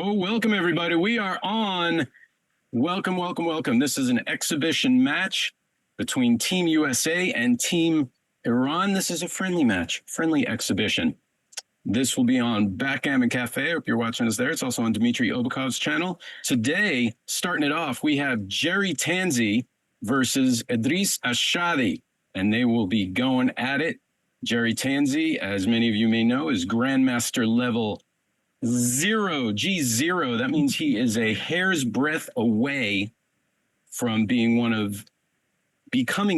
Oh, welcome everybody. We are on. Welcome, welcome, welcome. This is an exhibition match between Team USA and Team Iran. This is a friendly match, friendly exhibition. This will be on Backgammon Cafe. I hope you're watching us there. It's also on Dmitry Obukov's channel. Today, starting it off, we have Gerry Tansey versus Edris Ashhadi, and they will be going at it. Gerry Tansey, as many of you may know, is Grandmaster level 0, G0. That means he is a hair's breadth away from becoming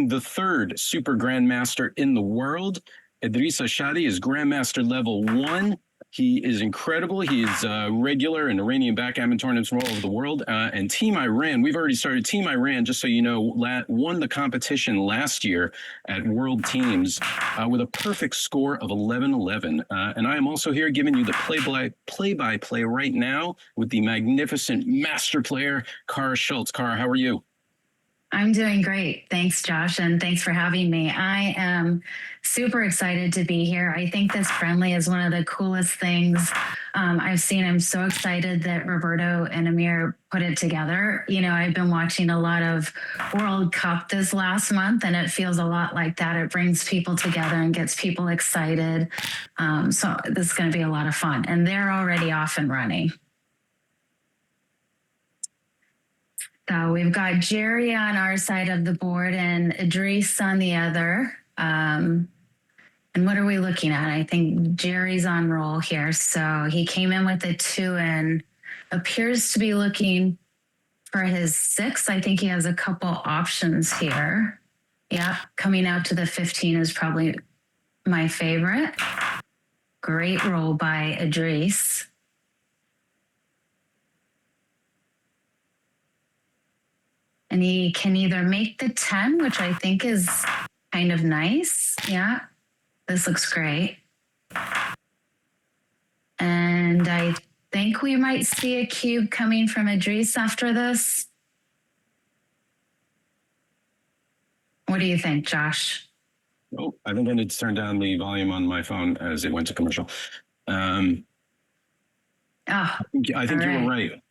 the third super grandmaster in the world. Edris Ashhadi is grandmaster level 1. He is incredible. He is regular in Iranian backgammon tournaments from all over the world. And Team Iran, we've already started. Team Iran, just so you know, won the competition last year at World Teams with a perfect score of 11-11. And I am also here giving you the play-by-play right now with the magnificent master player, Schultz. Cara, how are you? I'm doing great. Thanks, Josh, and thanks for having me. I am super excited to be here. I think this friendly is one of the coolest things I've seen. I'm so excited that Roberto and Amir put it together. You know, I've been watching a lot of World Cup this last month, and it feels a lot like that. It brings people together and gets people excited. So this is going to be a lot of fun, and they're already off and running. So we've got Gerry on our side of the board and Edris on the other. And what are we looking at? I think Gerry's on roll here. So he came in with a 2 and appears to be looking for his 6. I think he has a couple options here. Yeah, coming out to the 15 is probably my favorite. Great roll by Edris. And he can either make the 10, which I think is kind of nice. Yeah, this looks great. And I think we might see a cube coming from Edris after this. What do you think, Josh? Oh, I think I need to turn down the volume on my phone as it went to commercial. I think you were right.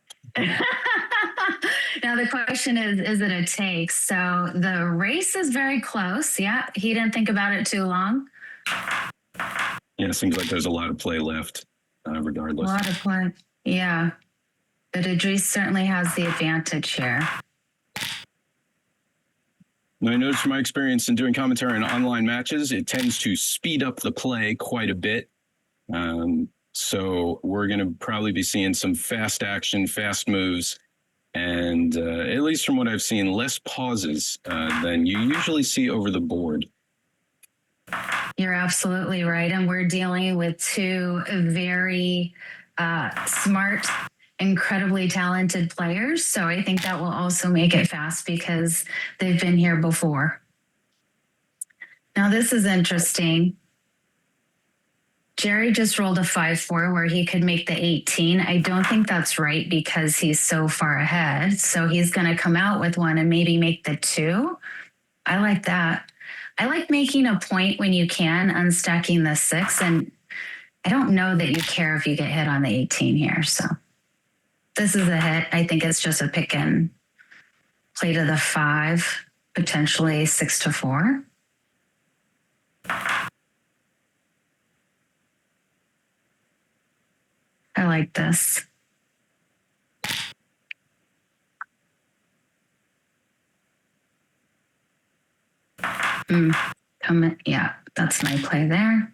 Now the question is it a take? So the race is very close. Yeah, he didn't think about it too long. Yeah, it seems like there's a lot of play left, regardless. A lot of play, yeah. But Edris certainly has the advantage here. Now, I noticed from my experience in doing commentary on online matches, it tends to speed up the play quite a bit. So we're going to probably be seeing some fast action, fast moves, and at least from what I've seen, less pauses than you usually see over the board. You're absolutely right. And we're dealing with 2 very smart, incredibly talented players. So I think that will also make it fast because they've been here before. Now, this is interesting. Gerry just rolled a 5-4 where he could make the 18. I don't think that's right because he's so far ahead. So he's going to come out with 1 and maybe make the 2. I like that. I like making a point when you can, unstacking the 6. And I don't know that you care if you get hit on the 18 here. So this is a hit. I think it's just a pick and play to the 5, potentially 6-4. I like this. Yeah, that's my play there.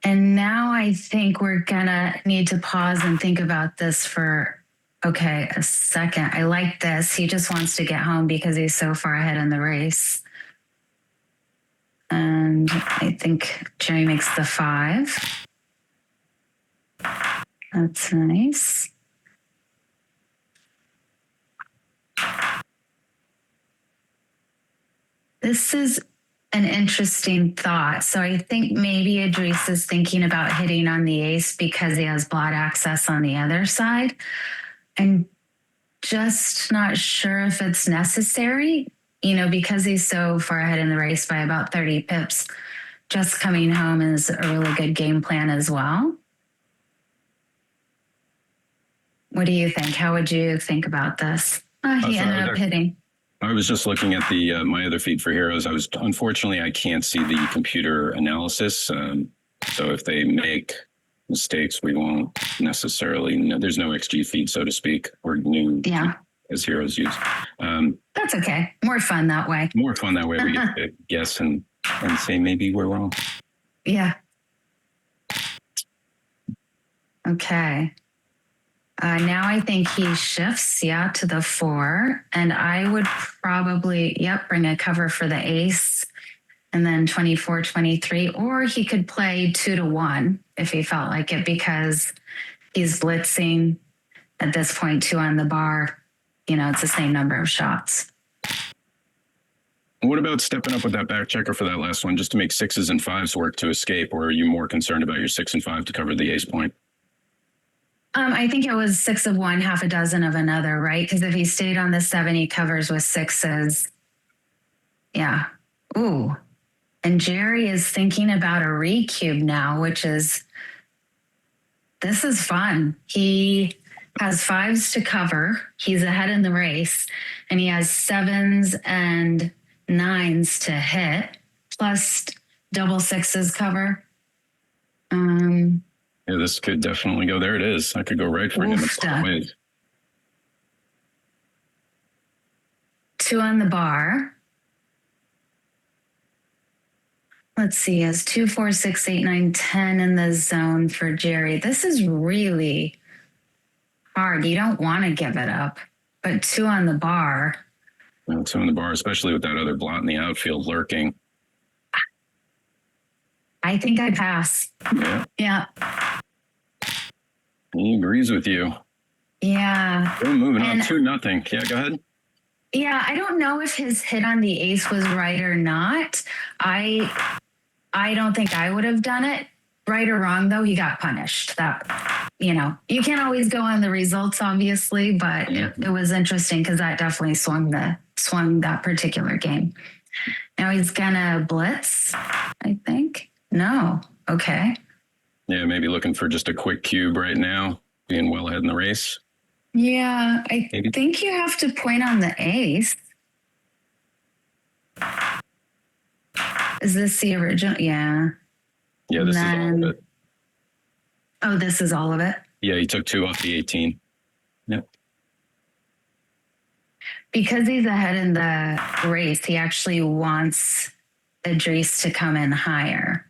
And now I think we're gonna need to pause and think about this for, okay, a second. I like this. He just wants to get home because he's so far ahead in the race. And I think Gerry makes the 5. That's nice. This is an interesting thought. So I think maybe Edris is thinking about hitting on the ace because he has blot access on the other side. I'm just not sure if it's necessary, you know, because he's so far ahead in the race by about 30 pips. Just coming home is a really good game plan as well. What do you think? How would you think about this? He ended up hitting. I was just looking at the my other feed for heroes. Unfortunately, I can't see the computer analysis. So if they make mistakes, we won't necessarily. There's no XG feed, so to speak, or new as heroes use. That's okay. More fun that way. More fun that way. We get to guess and say maybe we're wrong. Yeah. Okay. Now I think he shifts, to the 4. And I would probably, bring a cover for the ace and then 24, 23. Or he could play 2-1 if he felt like it, because he's blitzing at this point, 2 on the bar. It's the same number of shots. What about stepping up with that back checker for that last one, just to make 6s and 5s work to escape? Or are you more concerned about your 6 and 5 to cover the ace point? I think it was 6 of one, half a dozen of another, right? Because if he stayed on the 7, he covers with 6s. Yeah. Ooh. And Gerry is thinking about a recube now, this is fun. He has 5s to cover. He's ahead in the race. And he has 7s and 9s to hit, plus double 6s cover. Yeah, this could definitely go. There it is. I could go right for him in some ways. 2 on the bar. Let's see, he has 2, 4, 6, 8, 9, 10 in the zone for Gerry. This is really hard. You don't want to give it up, but 2 on the bar. Well, 2 on the bar, especially with that other blot in the outfield lurking. I think I pass. Yeah. He agrees with you. Yeah. We're moving on 2-0. Yeah, go ahead. Yeah, I don't know if his hit on the ace was right or not. I don't think I would have done it. Right or wrong, though, he got punished. That, you can't always go on the results, obviously, but it was interesting because that definitely swung that particular game. Now he's gonna blitz, I think. No. Okay. Yeah, maybe looking for just a quick cube right now, being well ahead in the race. Yeah, I think you have to point on the ace. Is this the original? Yeah. Yeah, this is all of it. Oh, this is all of it? Yeah, he took 2 off the 18. Yep. Because he's ahead in the race, he actually wants Edris to come in higher.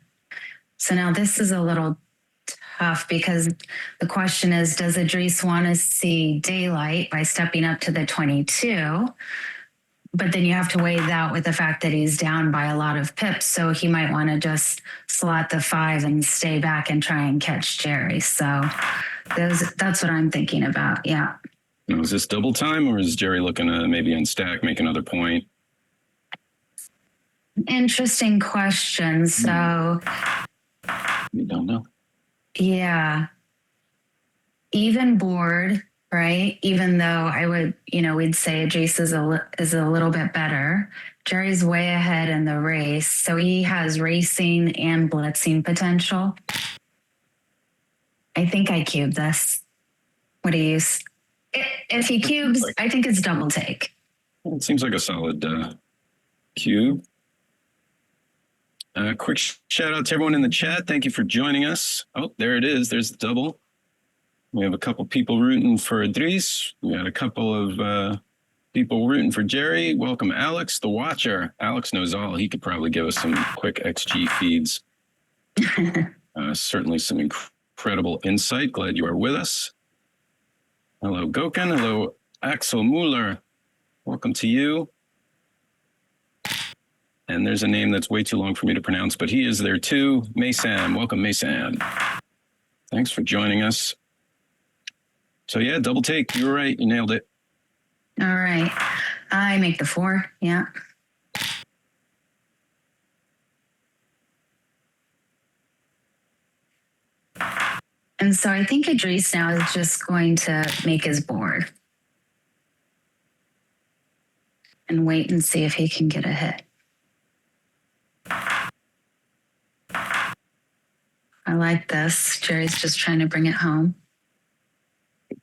So now this is a little tough because the question is, does Edris want to see daylight by stepping up to the 22? But then you have to weigh that with the fact that he's down by a lot of pips. So he might want to just slot the 5 and stay back and try and catch Gerry. So that's what I'm thinking about. Yeah. Now, is this double time or is Gerry looking to maybe unstack, make another point? Interesting question. So we don't know. Yeah. Even board, right? Even though I would, we'd say Edris is a little bit better. Gerry's way ahead in the race. So he has racing and blitzing potential. I think I cube this. What do you? If he cubes, I think it's double take. It seems like a solid cube. Quick shout out to everyone in the chat. Thank you for joining us. Oh, there it is. There's the double. We have a couple people rooting for Edris. We got a couple of people rooting for Gerry. Welcome, Alex, the watcher. Alex knows all. He could probably give us some quick XG feeds. Certainly some incredible insight. Glad you are with us. Hello, Goken. Hello, Axel Mueller. Welcome to you. And there's a name that's way too long for me to pronounce, but he is there too. Maysan. Welcome, Maysan. Thanks for joining us. So yeah, double take. You were right. You nailed it. All right. I make the 4. Yeah. And so I think Edris now is just going to make his board and wait and see if he can get a hit. I like this. Gerry's just trying to bring it home.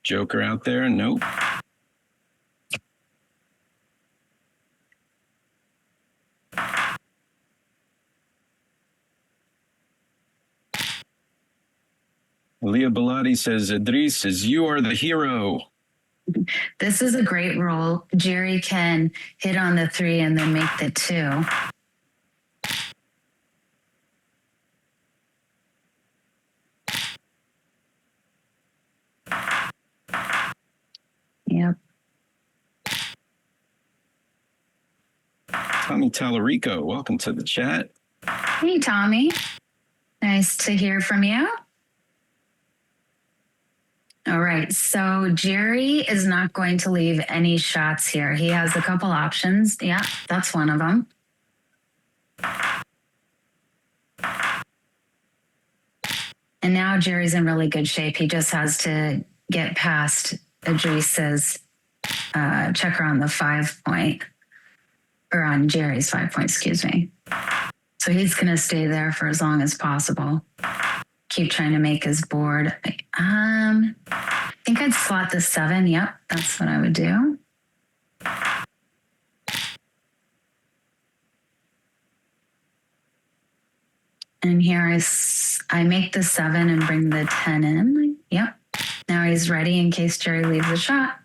Joker out there. Nope. Leah Bellotti says, Edris says, you are the hero. This is a great roll. Gerry can hit on the 3 and then make the 2. Yep. Tommy Tallarico, welcome to the chat. Hey, Tommy. Nice to hear from you. All right, so Gerry is not going to leave any shots here. He has a couple options. Yeah, that's one of them. And now Gerry's in really good shape. He just has to get past Edris's checker on the 5 point, or on Gerry's 5 point, excuse me. So he's going to stay there for as long as possible. Keep trying to make his board. I think I'd slot the 7. Yep, that's what I would do. And here I make the 7 and bring the 10 in. Yep. Now he's ready in case Gerry leaves a shot.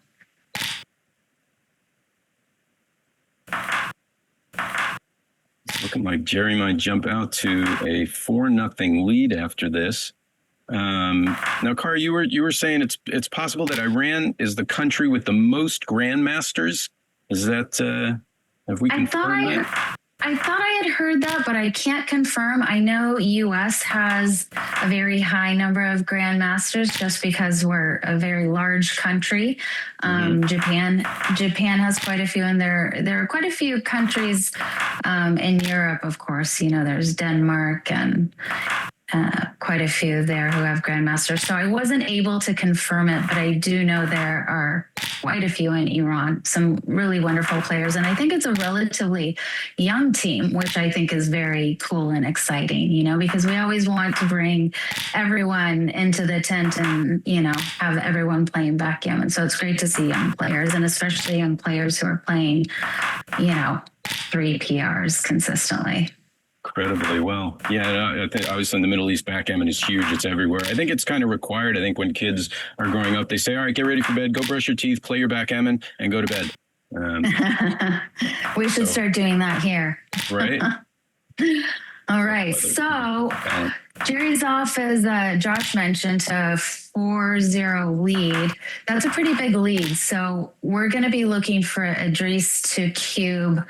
It's looking like Gerry might jump out to a 4-0 lead after this. Now, Car, you were saying it's possible that Iran is the country with the most grandmasters. Is that have we confirmed that? I thought I had heard that, but I can't confirm. I know U.S. has a very high number of grandmasters just because we're a very large country. Japan has quite a few, and there are quite a few countries in Europe, of course. You know, there's Denmark and quite a few there who have grandmasters. So I wasn't able to confirm it, but I do know there are quite a few in Iran, some really wonderful players. And I think it's a relatively young team, which I think is very cool and exciting, you know, because we always want to bring everyone into the tent and, you know, have everyone playing backgammon. So it's great to see young players, and especially young players who are playing, you know, 3 PRs consistently. Incredibly well. Yeah, I think obviously in the Middle East, backgammon is huge. It's everywhere. I think it's kind of required. I think when kids are growing up, they say, all right, get ready for bed, go brush your teeth, play your backgammon, and go to bed. We should start doing that here. Right? All right. So Gerry's off, as Josh mentioned, to 4-0 lead. That's a pretty big lead. So we're going to be looking for Edris to cube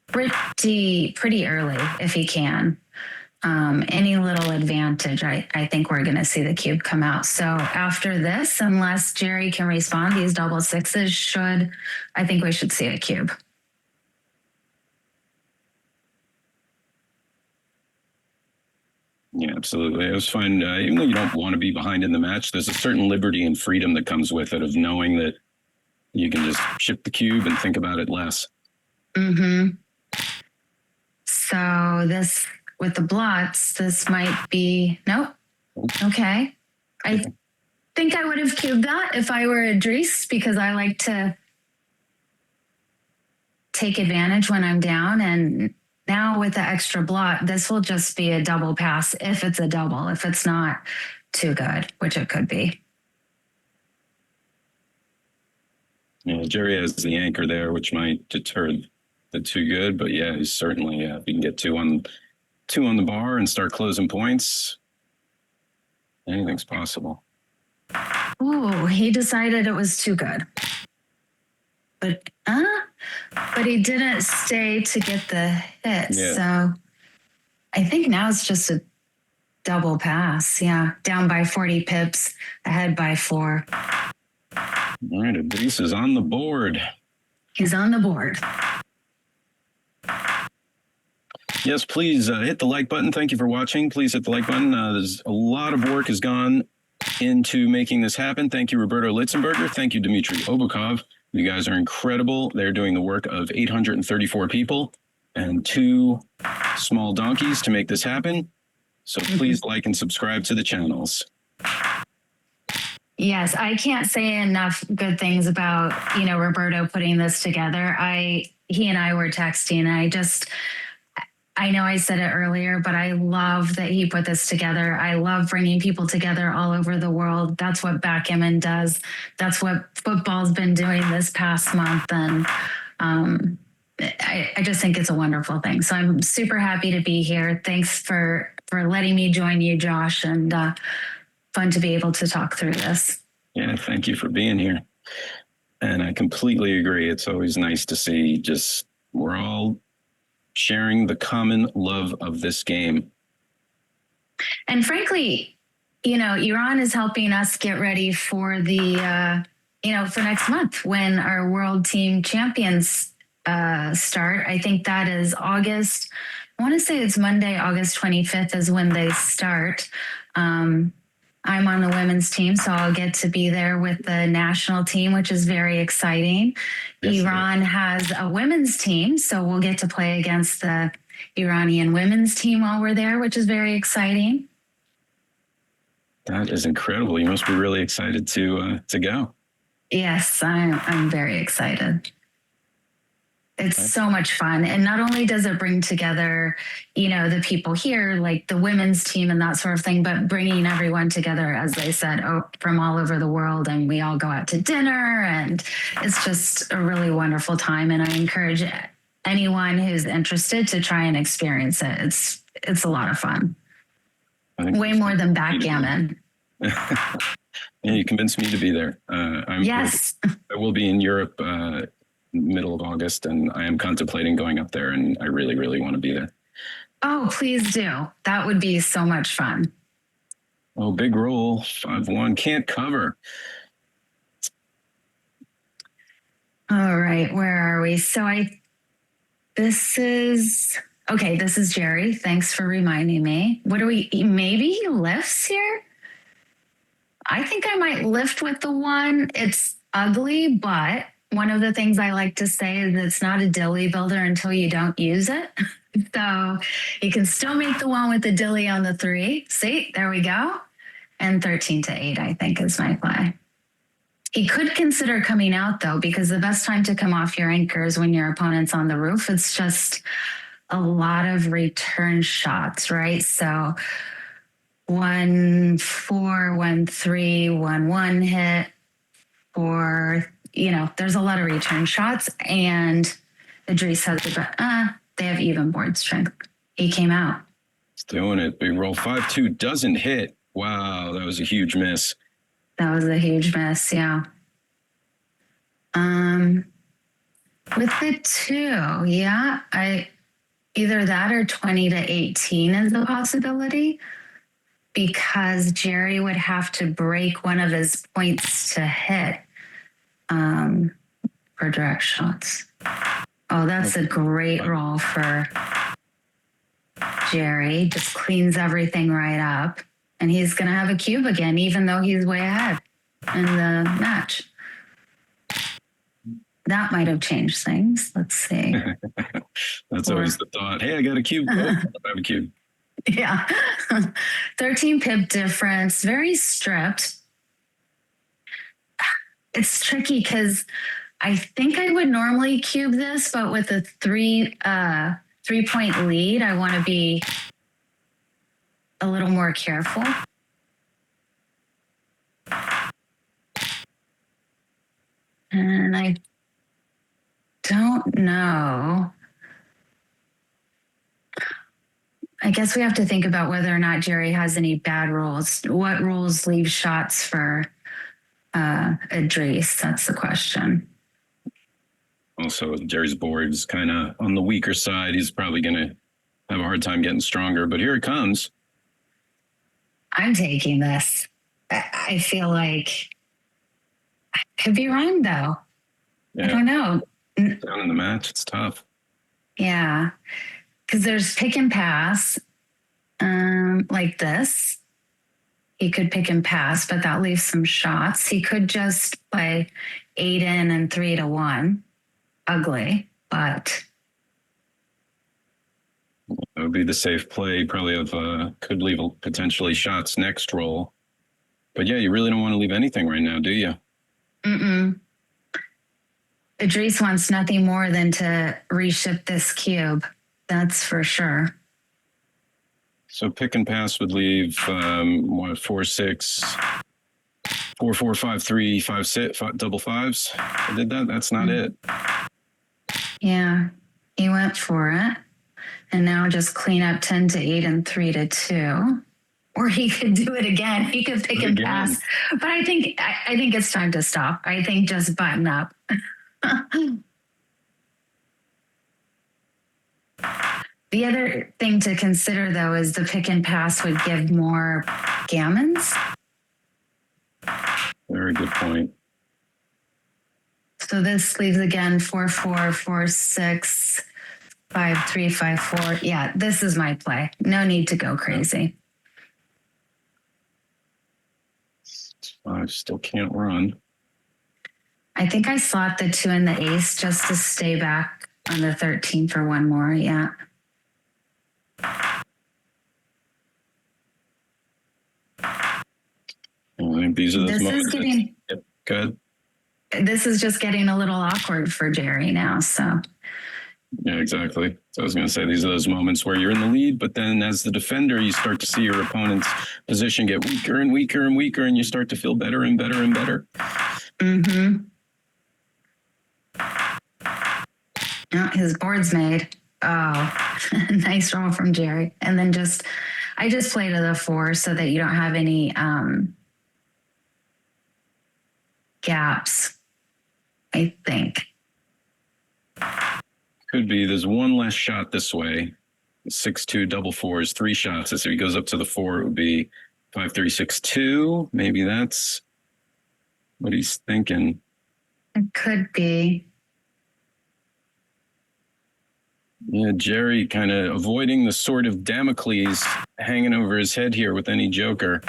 pretty early if he can. Any little advantage, I think we're going to see the cube come out. So after this, unless Gerry can respond, these double 6s I think we should see a cube. Yeah, absolutely. It was fun. Even though you don't want to be behind in the match, there's a certain liberty and freedom that comes with it, of knowing that you can just ship the cube and think about it less. Mm-hmm. So this, with the blots, this might be, nope. Okay. I think I would have cubed that if I were Edris, because I like to take advantage when I'm down. And now with the extra blot, this will just be a double pass if it's a double, if it's not too good, which it could be. Yeah, Gerry has the anchor there, which might deter the too good, but yeah, he's certainly, if you can get two on the bar and start closing points, anything's possible. Oh, he decided it was too good. But he didn't stay to get the hit. Yeah. So I think now it's just a double pass. Yeah. Down by 40 pips, ahead by 4. All right. Edris is on the board. He's on the board. Yes, please hit the like button. Thank you for watching. Please hit the like button. There's a lot of work has gone into making this happen. Thank you, Roberto Litzenberger. Thank you, Dmitry Obukov. You guys are incredible. They're doing the work of 834 people and 2 small donkeys to make this happen. So please like and subscribe to the channels. Yes, I can't say enough good things about, Roberto putting this together. He and I were texting, and I know I said it earlier, but I love that he put this together. I love bringing people together all over the world. That's what backgammon does. That's what football's been doing this past month. And I just think it's a wonderful thing. So I'm super happy to be here. Thanks for letting me join you, Josh, and fun to be able to talk through this. Yeah, thank you for being here. And I completely agree. It's always nice to see we're all sharing the common love of this game. And frankly, Iran is helping us get ready for for next month when our world team champions start. I think that is August. I want to say it's Monday, August 25th is when they start. I'm on the women's team, so I'll get to be there with the national team, which is very exciting. Yes, Iran has a women's team, so we'll get to play against the Iranian women's team while we're there, which is very exciting. That is incredible. You must be really excited to go. Yes, I'm very excited. It's so much fun. And not only does it bring together, the people here, like the women's team and that sort of thing, but bringing everyone together, as I said, from all over the world. And we all go out to dinner, and it's just a really wonderful time. And I encourage anyone who's interested to try and experience it. It's a lot of fun. Way more than backgammon. Yeah, you convinced me to be there. Yes. I will be in Europe middle of August, and I am contemplating going up there, and I really, really want to be there. Oh, please do. That would be so much fun. Oh, big roll. 5-1. Can't cover. All right. Where are we? So this is Gerry. Thanks for reminding me. Maybe he lifts here? I think I might lift with the 1. It's ugly, but one of the things I like to say is it's not a dilly builder until you don't use it. So you can still make the 1 with the dilly on the 3. See, there we go. And 13-8, I think, is my play. He could consider coming out, though, because the best time to come off your anchor is when your opponent's on the roof. It's just a lot of return shots, right? So 1-4, 1-3, 1-1 hit, or there's a lot of return shots, and Edris has they have even board strength. He came out. He's doing it. Big roll. 5-2 doesn't hit. Wow, that was a huge miss. That was a huge miss, yeah. With the 2, yeah, either that or 20-18 is a possibility, because Gerry would have to break one of his points to hit for direct shots. Oh, that's a great roll for Gerry. Just cleans everything right up. And he's going to have a cube again, even though he's way ahead in the match. That might have changed things. Let's see. That's always the thought. Hey, I got a cube. Oh, I have a cube. Yeah. 13 pip difference. Very stripped. It's tricky because I think I would normally cube this, but with a 3-point lead, I want to be a little more careful. And I don't know. I guess we have to think about whether or not Gerry has any bad rolls. What rolls leave shots for Edris? That's the question. Also, Gerry's board's kind of on the weaker side. He's probably going to have a hard time getting stronger, but here it comes. I'm taking this. I feel like I could be wrong, though. Yeah. I don't know. Down in the match, it's tough. Yeah, because there's pick and pass like this. He could pick and pass, but that leaves some shots. He could just play 8 in and 3-1. Ugly, but that would be the safe play. Probably could leave potentially shots next roll. But yeah, you really don't want to leave anything right now, do you? Mm-mm. Edris wants nothing more than to reship this cube. That's for sure. So pick and pass would leave 4, 6, 4, 4, 5, 3, 5, 6, double fives. I did that. That's not it. Yeah, he went for it. And now just clean up 10 to 8 and 3 to 2. Or he could do it again. He could pick and pass. But I think it's time to stop. I think just button up. The other thing to consider, though, is the pick and pass would give more gammons. Very good point. So this leaves again 4, 4, 4, 6, 5, 3, 5, 4. Yeah, this is my play. No need to go crazy. I still can't run. I think I slot the 2 and the ace just to stay back on the 13 for one more. Yeah. I think these are those moments. Good. This is just getting a little awkward for Gerry now. So. Yeah, exactly. So I was going to say, these are those moments where you're in the lead, but then as the defender, you start to see your opponent's position get weaker and weaker and weaker, and you start to feel better and better and better. Mm-hmm. Oh, his board's made. Oh, nice roll from Gerry. And then I just play to the 4 so that you don't have any gaps, I think. Could be. There's one less shot this way. 6, 2, double 4s, 3 shots. So if he goes up to the 4, it would be 5, 3, 6, 2. Maybe that's what he's thinking. It could be. Yeah, Gerry kind of avoiding the sword of Damocles hanging over his head here with any joker.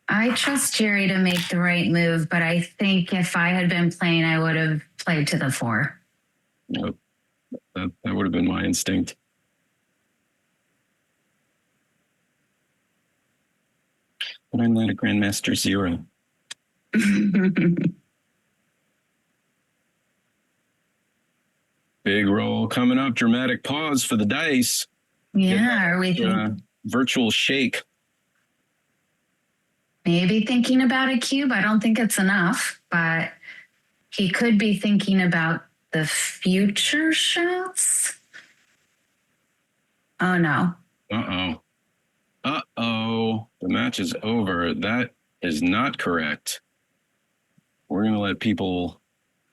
I trust Gerry to make the right move, but I think if I had been playing, I would have played to the 4. Yep. That would have been my instinct. But I'm not a Grandmaster 0. Big roll coming up. Dramatic pause for the dice. Yeah, are we virtual shake? Maybe thinking about a cube. I don't think it's enough, but he could be thinking about the future shots. Oh no. Uh-oh. Uh-oh. The match is over. That is not correct. We're going to let people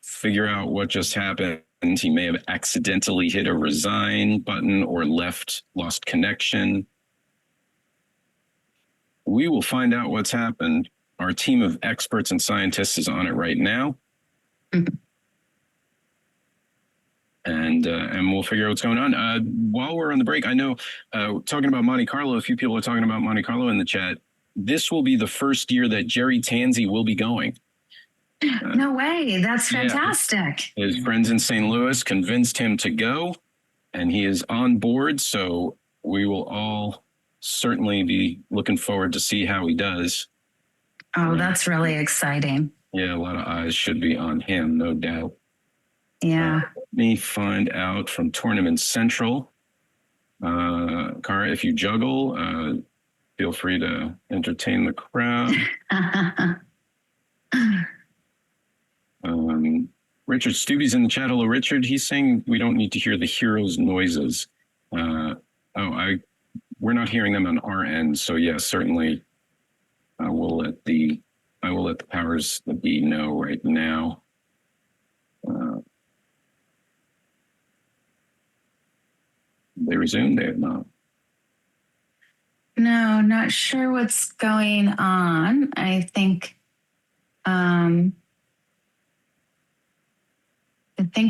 figure out what just happened. He may have accidentally hit a resign button or lost connection. We will find out what's happened. Our team of experts and scientists is on it right now. Mm-hmm. And we'll figure out what's going on. While we're on the break, I know talking about Monte Carlo, a few people are talking about Monte Carlo in the chat. This will be the first year that Gerry Tansey will be going. No way. That's fantastic. Yeah. His friends in St. Louis convinced him to go, and he is on board. So we will all certainly be looking forward to see how he does. Oh, that's really exciting. Yeah, a lot of eyes should be on him, no doubt. Yeah. Let me find out from Tournament Central. Cara, if you juggle, feel free to entertain the crowd. Richard Stubbe's in the chat. Hello, Richard. He's saying we don't need to hear the hero's noises. We're not hearing them on our end. So yes, certainly, I will let the powers that be know right now. They resumed. They have not. No, not sure what's going on. I think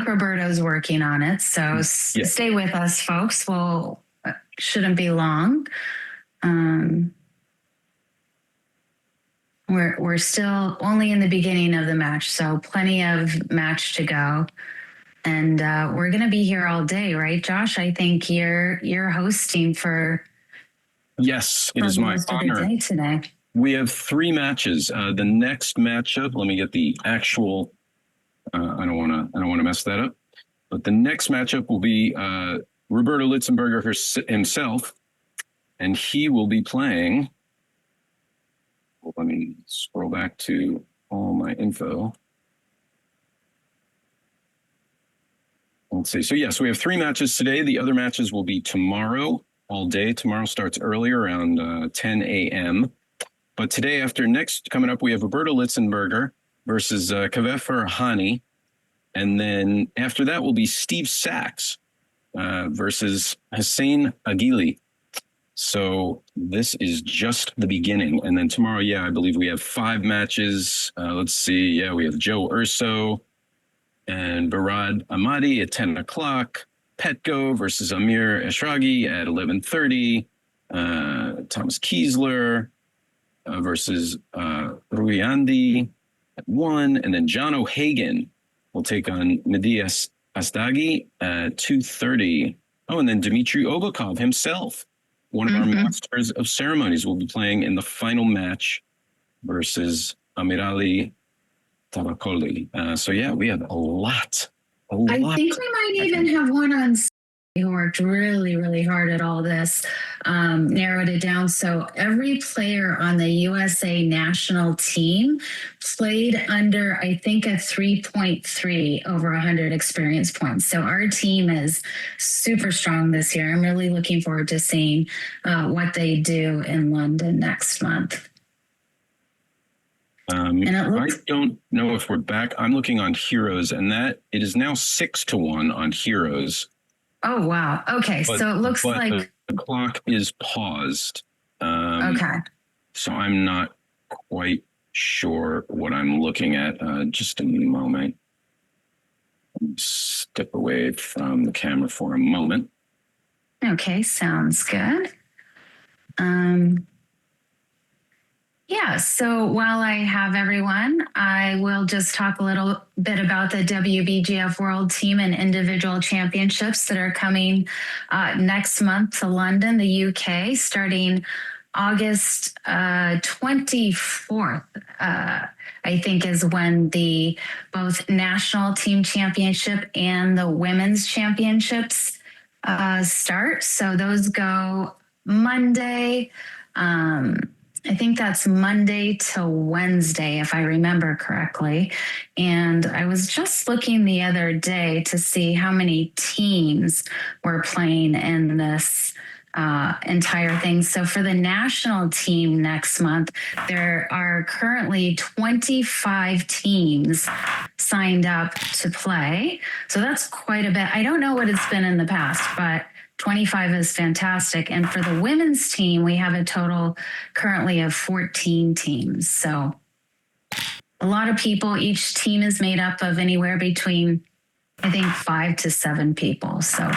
Roberto's working on it. So stay with us, folks. We'll shouldn't be long. We're still only in the beginning of the match, so plenty of match to go. And we're gonna be here all day, right, Josh? I think you're hosting for Yes, it is my honor. Today. We have 3 matches. The next matchup, let me get the actual. I don't want to mess that up. But the next matchup will be Roberto Litzenberger himself, and he will be playing. Well, let me scroll back to all my info. Let's see. So yes, we have 3 matches today. The other matches will be tomorrow all day. Tomorrow starts earlier, around 10 a.m. But today, coming up, we have Roberto Litzenberger versus Kaveh Hani. And then after that will be Steve Sachs versus Hussein Aghili. So this is just the beginning. And then tomorrow, I believe we have 5 matches. Let's see. Yeah, we have Joe Urso and Barad Ahmadi at 10 o'clock. Petko versus Amir Eshraghi at 11:30. Thomas Kiesler versus Ruyandi at 1. And then John O'Hagan will take on Mehdi Astaghi at 2:30. Oh, and then Dmitry Obakov himself, one of our masters of ceremonies, will be playing in the final match versus Amirali Tabakoli. So we have a lot. I think we might even have one on. He worked really, really hard at all this, narrowed it down. So every player on the USA national team played under, I think, a 3.3 over 100 experience points. So our team is super strong this year. I'm really looking forward to seeing what they do in London next month. And I don't know if we're back. I'm looking on Heroes, and it is now 6-1 on Heroes. Oh, wow. Okay. So it looks like the clock is paused. Okay. So I'm not quite sure what I'm looking at. Just a moment. Step away from the camera for a moment. Okay. Sounds good. So while I have everyone, I will just talk a little bit about the WBGF World Team and Individual Championships that are coming next month to London, the UK, starting August 24th, I think is when the both national team championship and the women's championships start. So those go Monday. I think that's Monday to Wednesday, if I remember correctly. And I was just looking the other day to see how many teams were playing in this entire thing. So for the national team next month, there are currently 25 teams signed up to play. So that's quite a bit. I don't know what it's been in the past, but 25 is fantastic. And for the women's team, we have a total currently of 14 teams. So a lot of people. Each team is made up of anywhere between, I think, 5 to 7 people. So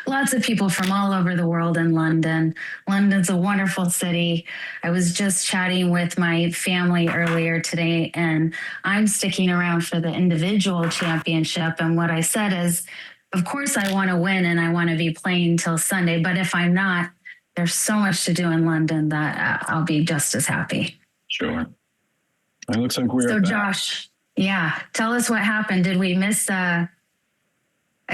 lots of people from all over the world in London. London's a wonderful city. I was just chatting with my family earlier today, and I'm sticking around for the individual championship. And what I said is, of course, I want to win and I want to be playing till Sunday. But if I'm not, there's so much to do in London that I'll be just as happy. Sure. It looks like we're so, Josh, tell us what happened. Did we miss a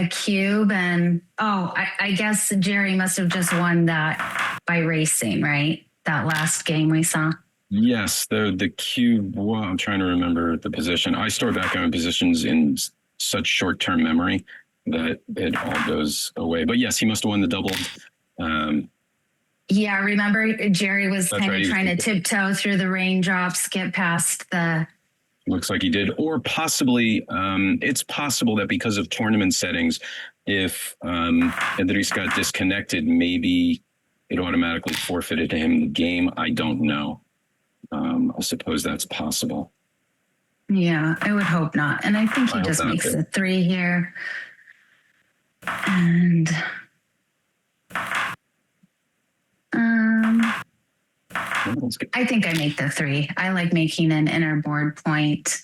cube? And I guess Gerry must have just won that by racing, right? That last game we saw. Yes, the cube. Well, I'm trying to remember the position. I store back on positions in such short-term memory that it all goes away. But yes, he must have won the double. I remember Gerry was kind of trying to tiptoe through the raindrops, get past the... Looks like he did. Or possibly, it's possible that because of tournament settings, if Edris got disconnected, maybe it automatically forfeited to him the game. I don't know. I suppose that's possible. Yeah, I would hope not. And I think he just makes a 3 here. And I think I make the 3. I like making an inner board point.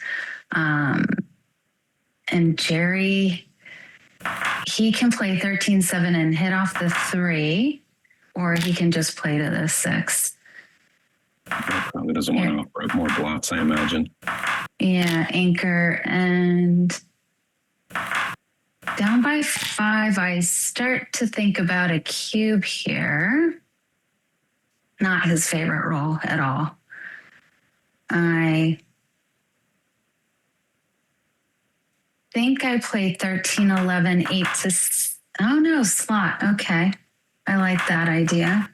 And Gerry, he can play 13-7 and hit off the 3. or he can just play to the 6. Probably doesn't want to offer more blots, I imagine. Yeah, anchor and down by 5. I start to think about a cube here. Not his favorite role at all. I think I play 13, 11, 8 to... Oh, no, slot. Okay. I like that idea.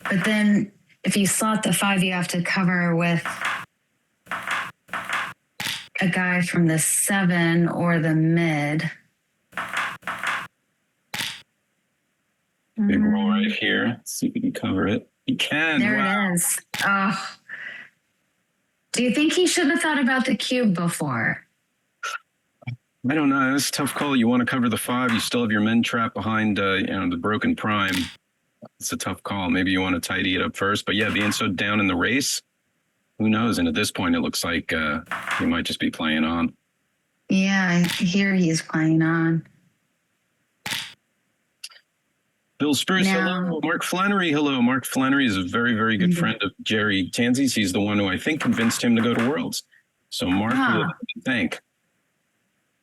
But then if you slot the 5, you have to cover with a guy from the 7 or the mid. Big roll right here. Let's see if we can cover it. He can. There it is. Oh. Do you think he should have thought about the cube before? I don't know. It's a tough call. You want to cover the 5. You still have your men trapped behind, the broken prime. It's a tough call. Maybe you want to tidy it up first. But yeah, being so down in the race, who knows? And at this point, it looks like he might just be playing on. Yeah, I hear he's playing on. Bill Spruce, hello. Mark Flannery, hello. Mark Flannery is a very, very good friend of Gerry Tansey's. He's the one who I think convinced him to go to Worlds. So Mark, thank.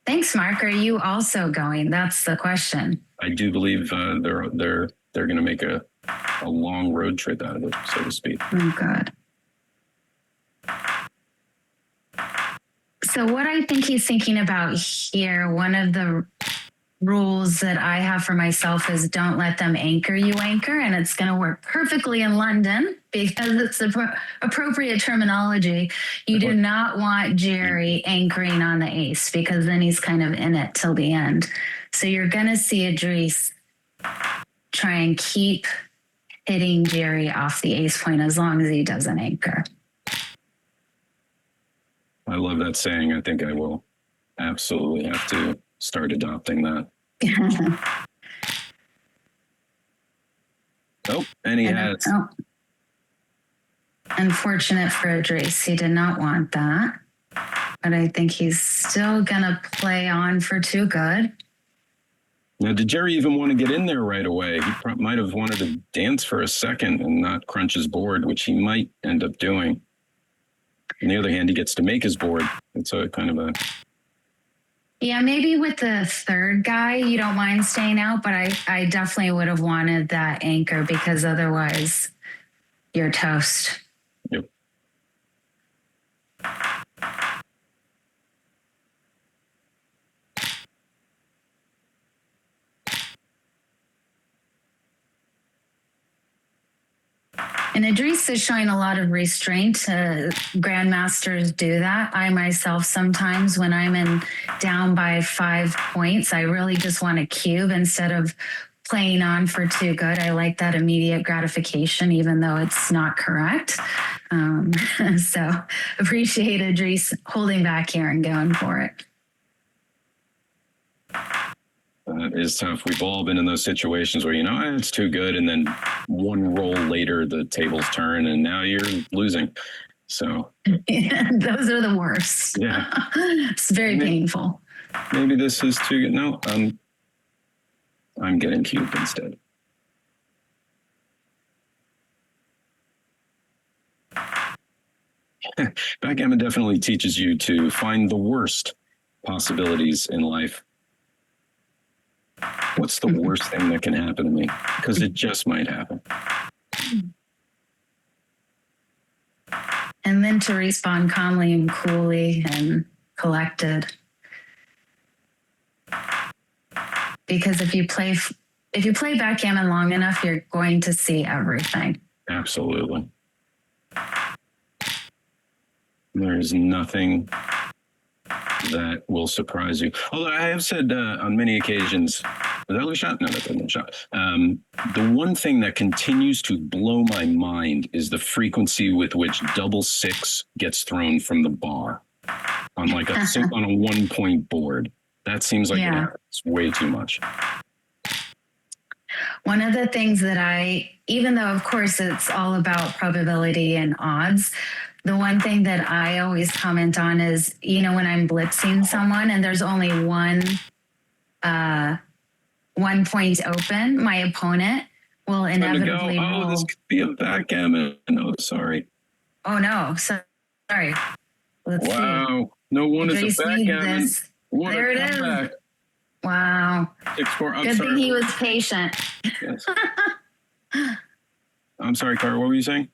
Thanks, Mark. Are you also going? That's the question. I do believe they're going to make a long road trip out of it, so to speak. Oh, God. So what I think he's thinking about here, one of the rules that I have for myself is don't let them anchor you anchor, and it's going to work perfectly in London because it's appropriate terminology. You do not want Gerry anchoring on the ace because then he's kind of in it till the end. So you're going to see Edris try and keep hitting Gerry off the ace point as long as he doesn't anchor. I love that saying. I think I will absolutely have to start adopting that. And he has. Oh. Unfortunate for Edris. He did not want that. But I think he's still going to play on for too good. Now, did Gerry even want to get in there right away? He might have wanted to dance for a second and not crunch his board, which he might end up doing. On the other hand, he gets to make his board. It's a kind of a... Yeah, maybe with the 3rd guy, you don't mind staying out, but I definitely would have wanted that anchor because otherwise you're toast. Yep. And Edris is showing a lot of restraint. Grandmasters do that. I myself, sometimes when I'm down by 5 points, I really just want to cube instead of playing on for too good. I like that immediate gratification, even though it's not correct. So appreciate Edris holding back here and going for it. That is tough. We've all been in those situations where, it's too good. And then one roll later, the tables turn and now you're losing. So yeah, those are the worst. Yeah. It's very painful. Maybe this is too good. No, I'm getting cubed instead. Backgammon definitely teaches you to find the worst possibilities in life. What's the worst thing that can happen to me? Because it just might happen. And then to respond calmly and coolly and collected. Because if you play backgammon long enough, you're going to see everything. Absolutely. There's nothing that will surprise you. Although I have said on many occasions, was that a shot? No, that's not a shot. The one thing that continues to blow my mind is the frequency with which 6 gets thrown from the bar on like on a 1-point board. That seems like it's way too much. One of the things that even though of course it's all about probability and odds, the one thing that I always comment on is, when I'm blitzing someone and there's only one point open, my opponent will Time to go. inevitably Oh, roll. this could be a backgammon. Oh, sorry. Oh no, sorry. Let's see. Wow. No one is a Idris needs backgammon. this. What There a it is. comeback. Wow. 6-4. I'm Good sorry. thing he was patient. Yes. I'm sorry, Cara. What were you saying?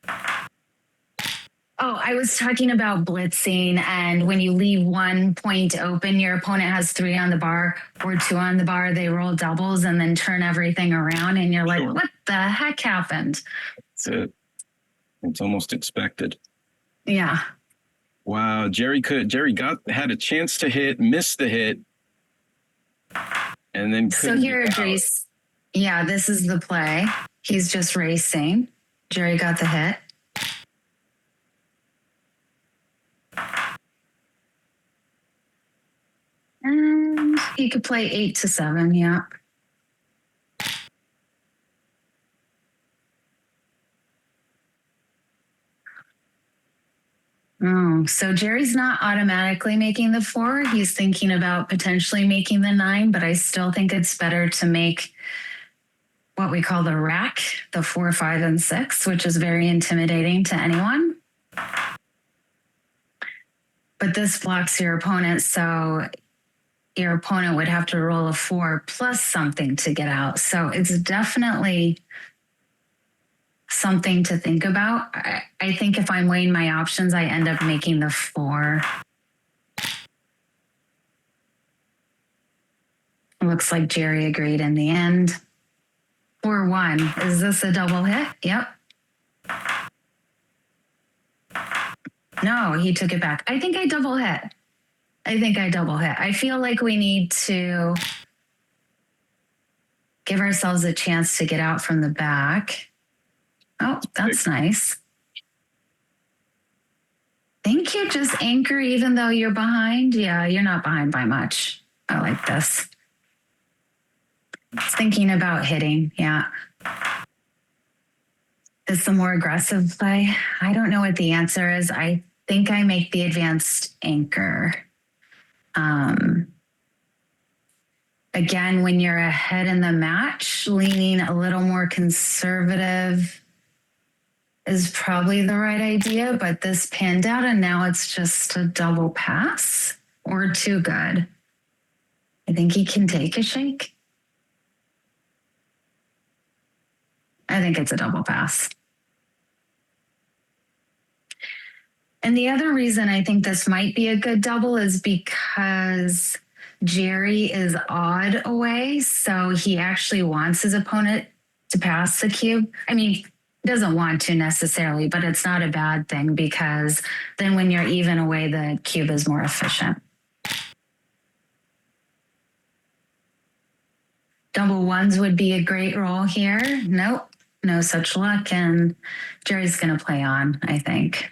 Oh, I was talking about blitzing, and when you leave one point open, your opponent has 3 on the bar or 2 on the bar. They roll doubles and then turn everything around, and you're like, Sure. what the heck happened? That's it. It's almost expected. Yeah. Wow. Gerry had a chance to hit, missed the hit, and then So here, Idris, yeah, this is the play. He's just racing. Gerry got the hit. And he could play 8 to 7, yeah. Oh, so Gerry's not automatically making the 4. He's thinking about potentially making the 9, but I still think it's better to make what we call the rack, the 4, 5, and 6, which is very intimidating to anyone. But this blocks your opponent, so your opponent would have to roll a 4 plus something to get out. So it's definitely something to think about. I think if I'm weighing my options, I end up making the 4. Looks like Gerry agreed in the end. 4-1. Is this a double hit? Yep. No, he took it back. I think I double hit. I feel like we need to give ourselves a chance to get out from the back. Oh, that's nice. Think you just anchor even though you're behind? Yeah, you're not behind by much. I like this. It's thinking about hitting, yeah. Is the more aggressive play? I don't know what the answer is. I think I make the advanced anchor. Again, when you're ahead in the match, leaning a little more conservative is probably the right idea, but this panned out and now it's just a double pass or too good. I think he can take a shake. I think it's a double pass. And the other reason I think this might be a good double is because Gerry is odd away. So he actually wants his opponent to pass the cube. I mean, he doesn't want to necessarily, but it's not a bad thing because then when you're even away, the cube is more efficient. Double ones would be a great roll here. Nope, no such luck. And Gerry's going to play on, I think.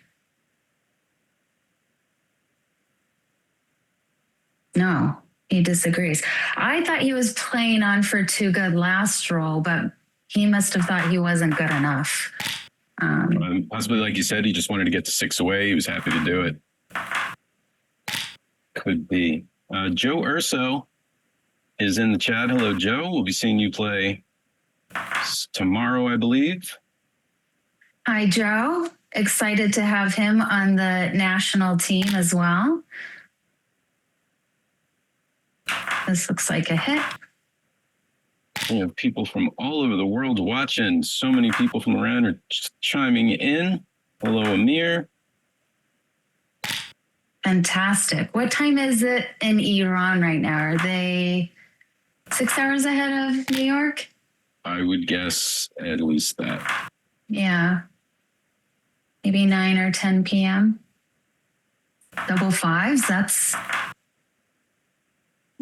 No, he disagrees. I thought he was playing on for too good last roll, but he must have thought he wasn't good enough. Possibly, like you said, he just wanted to get to 6 away. He was happy to do it. Could be. Joe Urso is in the chat. Hello, Joe. We'll be seeing you play tomorrow, I believe. Hi, Joe. Excited to have him on the national team as well. This looks like a hit. We have people from all over the world watching. So many people from around are chiming in. Hello, Amir. Fantastic. What time is it in Iran right now? Are they 6 hours ahead of New York? I would guess at least that. Yeah. Maybe 9 or 10 p.m. Double fives, that's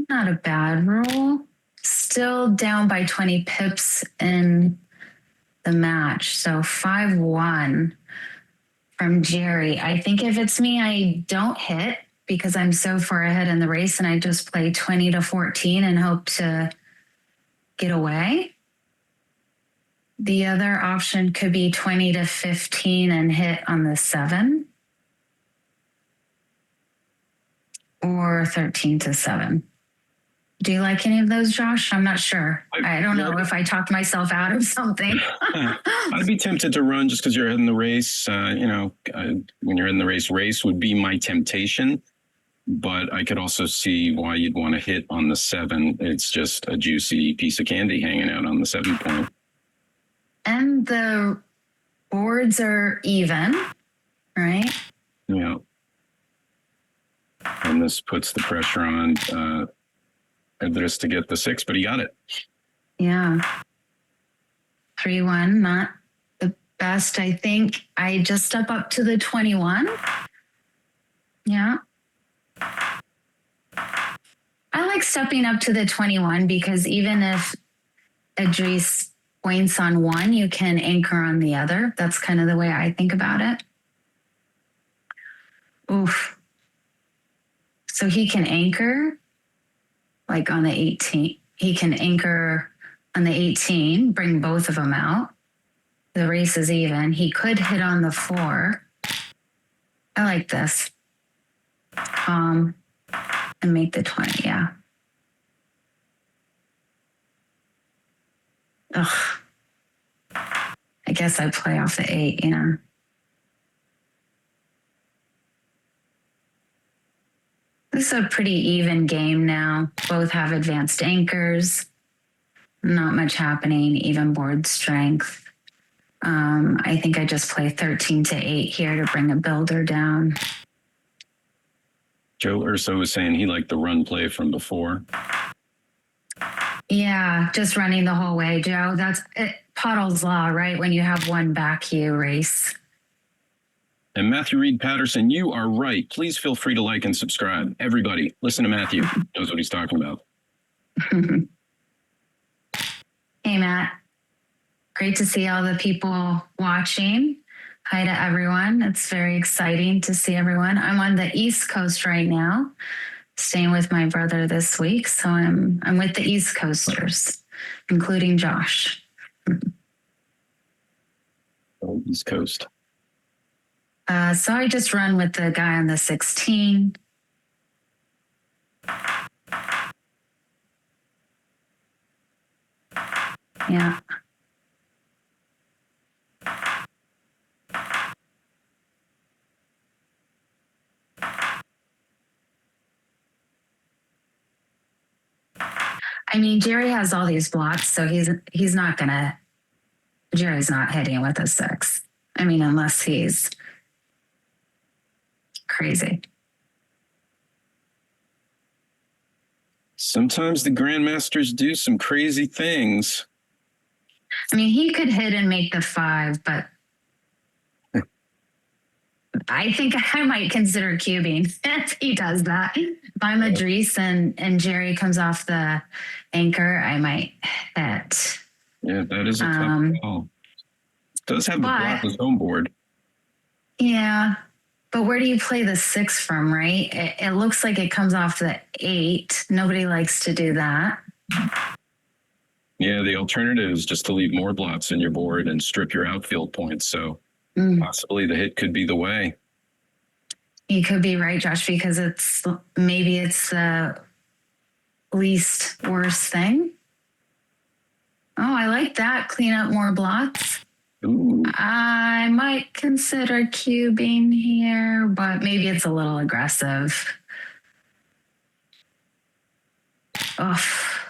not a bad roll. Still down by 20 pips in the match. So 5-1 from Gerry. I think if it's me, I don't hit because I'm so far ahead in the race and I just play 20 to 14 and hope to get away. The other option could be 20 to 15 and hit on the 7. Or 13 to 7. Do you like any of those, Josh? I'm not sure. I don't know if I talked myself out of something. I'd be tempted to run just because you're in the race. When you're in the race would be my temptation. But I could also see why you'd want to hit on the 7. It's just a juicy piece of candy hanging out on the 7 point. And the boards are even, right? Yeah. And this puts the pressure on Edris to get the 6, but he got it. Yeah. 3-1, not the best. I think I just step up to the 21. Yeah. I like stepping up to the 21 because even if Edris points on one, you can anchor on the other. That's kind of the way I think about it. Oof. So he can anchor like on the 18. He can anchor on the 18, bring both of them out. The race is even. He could hit on the 4. I like this. And make the 20, yeah. Ugh. I guess I play off the 8, yeah. This is a pretty even game now. Both have advanced anchors. Not much happening, even board strength. I think I just play 13 to 8 here to bring a builder down. Joe Urso was saying he liked the run play from before. Yeah, just running the whole way, Joe. That's it, Pottle's Law, right? When you have one back, you race. And Matthew Reed Patterson, you are right. Please feel free to like and subscribe. Everybody, listen to Matthew. He knows what he's talking about. Hey, Matt. Great to see all the people watching. Hi to everyone. It's very exciting to see everyone. I'm on the East Coast right now, staying with my brother this week. So I'm with the East Coasters, including Josh. Oh, East Coast. So I just run with the guy on the 16. Yeah. I mean, Gerry has all these blocks, so he's not gonna. Jerry's not hitting with a 6. I mean, unless he's crazy. Sometimes the grandmasters do some crazy things. I mean, he could hit and make the 5, but I think I might consider cubing if he does that. If I'm Edris and Gerry comes off the anchor, I might hit. Yeah, that is a tough call. Does have the block as home board. Yeah, but where do you play the 6 from, right? It looks like it comes off the 8. Nobody likes to do that. Yeah, the alternative is just to leave more blots in your board and strip your outfield points. So possibly the hit could be the way. You could be right, Josh, because it's the least worst thing. Oh, I like that. Clean up more blots. Ooh. I might consider cubing here, but maybe it's a little aggressive. Oof.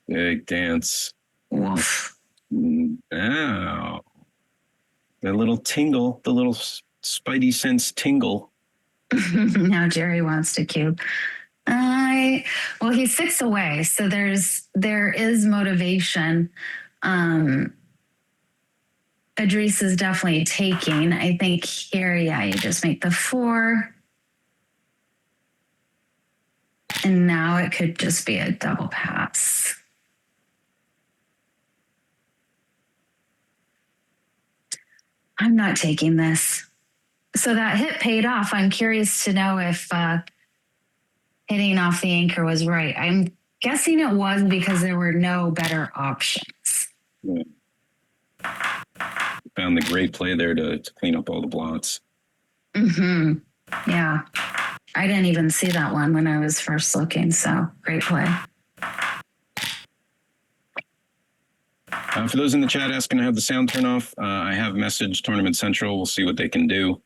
Big dance. Woof. Ow. That little tingle, the little spidey sense tingle. Now Gerry wants to cube. Well, he's 6 away, so there is motivation. Edris is definitely taking. I think here, yeah, you just make the 4. And now it could just be a double pass. I'm not taking this. So that hit paid off. I'm curious to know if hitting off the anchor was right. I'm guessing it was because there were no better options. Yeah. Found the great play there to clean up all the blots. Yeah. I didn't even see that one when I was first looking, so great play. For those in the chat asking to have the sound turn off, I have messaged Tournament Central. We'll see what they can do.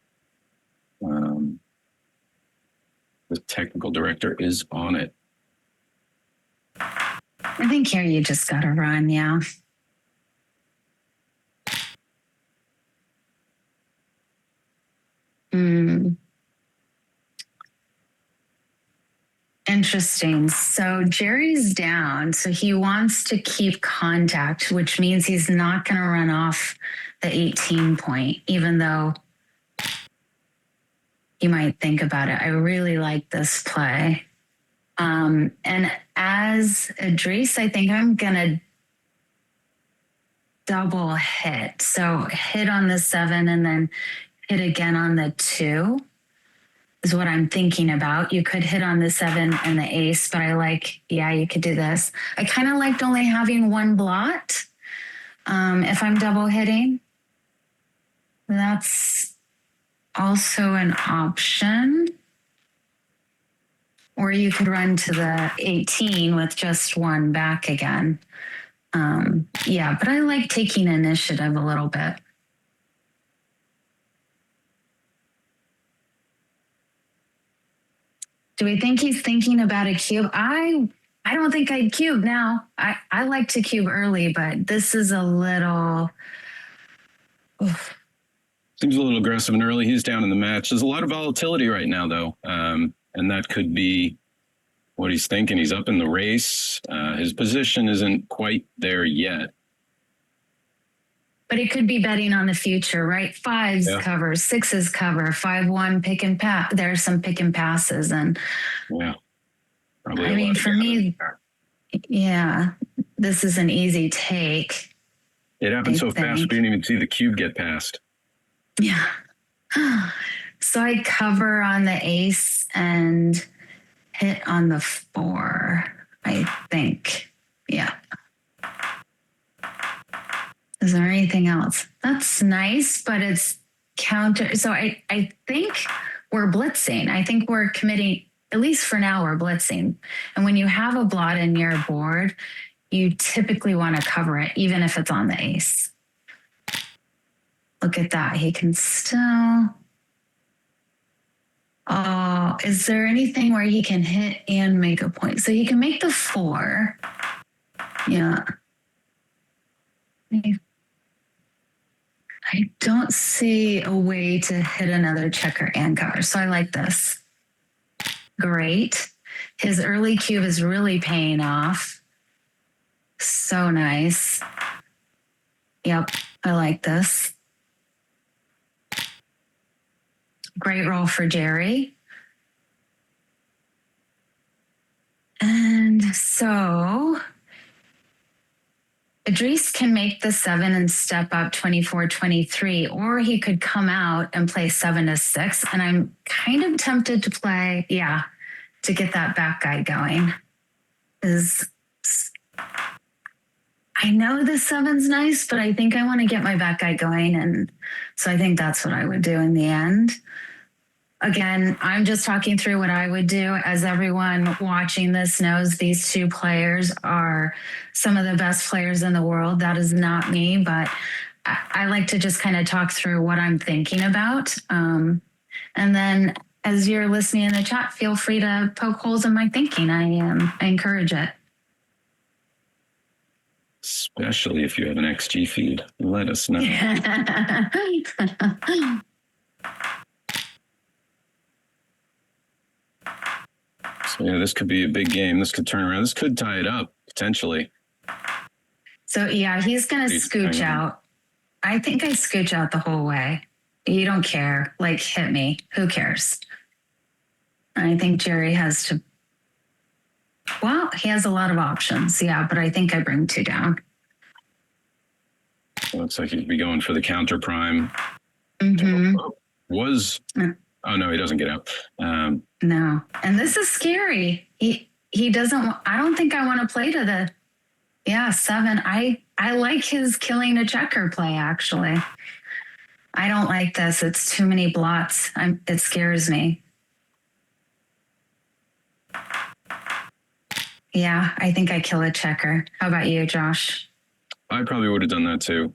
The technical director is on it. I think here you just got to run, yeah. Interesting. So Gerry's down. So he wants to keep contact, which means he's not going to run off the 18 point, even though you might think about it. I really like this play. And as Edris, I think I'm going to double hit. So hit on the 7 and then hit again on the 2 is what I'm thinking about. You could hit on the 7 and the ace, but I like, yeah, you could do this. I kind of liked only having one blot. If I'm double hitting, that's also an option. Or you could run to the 18 with just one back again. Yeah, but I like taking initiative a little bit. Do we think he's thinking about a cube? I don't think I'd cube now. I like to cube early, but this is a little... Oof. Seems a little aggressive and early. He's down in the match. There's a lot of volatility right now, though. And that could be what he's thinking. He's up in the race. His position isn't quite there yet. But it could be betting on the future, right? 5s cover, 6s cover, 5-1 pick and pass. There's some pick and passes. And yeah, probably I mean, for me, yeah, this is an easy take. It happened so fast, we didn't even see the cube get passed. Yeah. So I cover on the ace and hit on the 4, I think. Yeah. Is there anything else? That's nice, but it's counter. So I think we're blitzing. I think we're committing, at least for now, we're blitzing. And when you have a blot in your board, you typically want to cover it, even if it's on the ace. Look at that. He can still... Oh, is there anything where he can hit and make a point? So he can make the 4. Yeah. I don't see a way to hit another checker and cover. So I like this. Great. His early cube is really paying off. So nice. Yep, I like this. Great roll for Gerry. And so Edris can make the 7 and step up 24-23, or he could come out and play 7-6. And I'm kind of tempted to play, to get that back guy going. I know the 7's nice, but I think I want to get my back guy going. And so I think that's what I would do in the end. Again, I'm just talking through what I would do. As everyone watching this knows, these two players are some of the best players in the world. That is not me, but I like to just kind of talk through what I'm thinking about. And then as you're listening in the chat, feel free to poke holes in my thinking. I encourage it. Especially if you have an XG feed, let us know. So yeah, this could be a big game. This could turn around. This could tie it up, potentially. So yeah, he's going to scooch out. I think I scooch out the whole way. You don't care. Like, hit me. Who cares? I think Gerry has to... Well, he has a lot of options. Yeah, but I think I bring 2 down. Looks like he'd be going for the counter prime. Mm-hmm. Oh, no, he doesn't get out. No. And this is scary. He doesn't... I don't think I want to play to the... 7. I like his killing a checker play, actually. I don't like this. It's too many blots. It scares me. Yeah, I think I kill a checker. How about you, Josh? I probably would have done that too.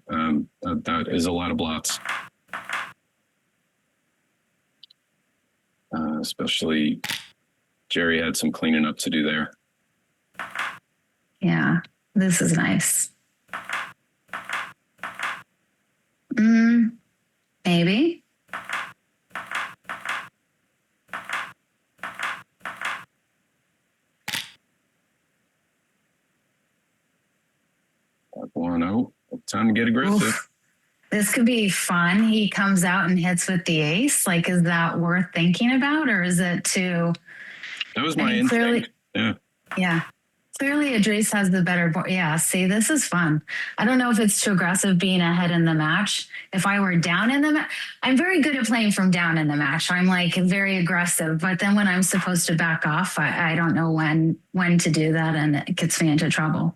That is a lot of blots. Especially Gerry had some cleaning up to do there. Yeah, this is nice. Maybe. Time to get aggressive. Oof. This could be fun. He comes out and hits with the ace. Like, is that worth thinking about, or is it too? That was my instinct. Yeah. Clearly, Edris has the better board. Yeah. See, this is fun. I don't know if it's too aggressive being ahead in the match. If I were down in the match, I'm very good at playing from down in the match. I'm like very aggressive, but then when I'm supposed to back off, I don't know when to do that, and it gets me into trouble.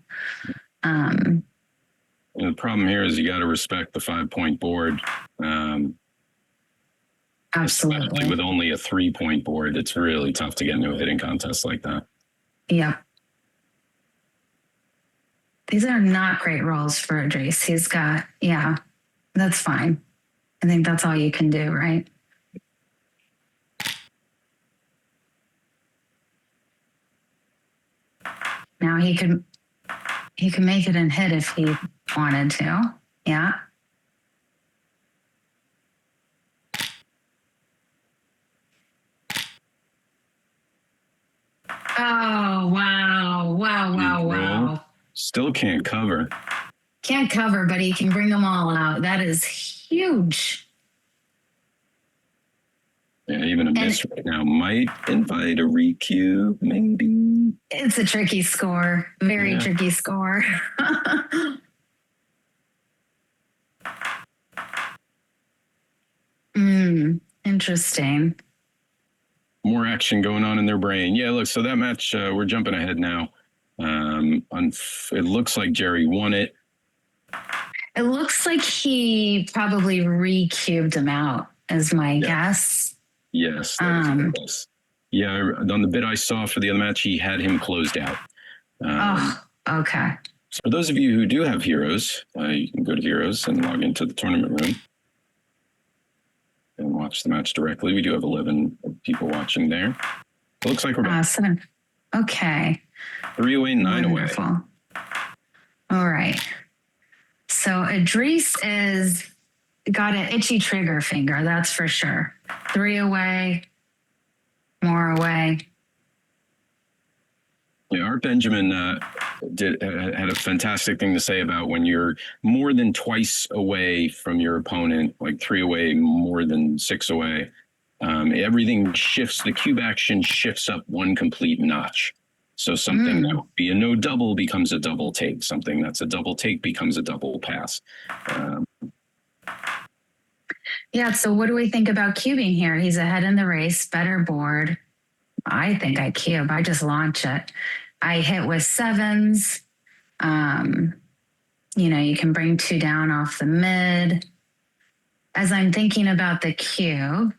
The problem here is you got to respect the 5-point board. Absolutely. Especially with only a 3-point board, it's really tough to get into a hitting contest like that. Yep. These are not great rolls for Edris. He's got, yeah, that's fine. I think that's all you can do, right? Now he could make it and hit if he wanted to. Yeah. Oh, wow. Still can't cover. Can't cover, but he can bring them all out. That is huge. Yeah, even a miss right now might invite a re-cue, maybe. It's a tricky score. Very tricky score. Interesting. More action going on in their brain. Yeah, look, so that match, we're jumping ahead now. It looks like Gerry won it. It looks like he probably re-cubed him out, is my guess. Yes, that is close. Yeah, on the bit I saw for the other match, he had him closed out. Okay. So for those of you who do have Heroes, you can go to Heroes and log into the tournament room and watch the match directly. We do have 11 people watching there. It looks like we're back. Awesome. Okay. 3 away, 9 Wonderful. away. All right. So Edris got an itchy trigger finger, that's for sure. 3 away, more away. Yeah, Art Benjamin had a fantastic thing to say about when you're more than twice away from your opponent, like 3 away, more than 6 away. Everything shifts. The cube action shifts up one complete notch. So something that would be a no double becomes a double take. Something that's a double take becomes a double pass. Yeah. So what do we think about cubing here? He's ahead in the race, better board. I think I cube. I just launch it. I hit with 7s. You can bring 2 down off the mid. As I'm thinking about the cube,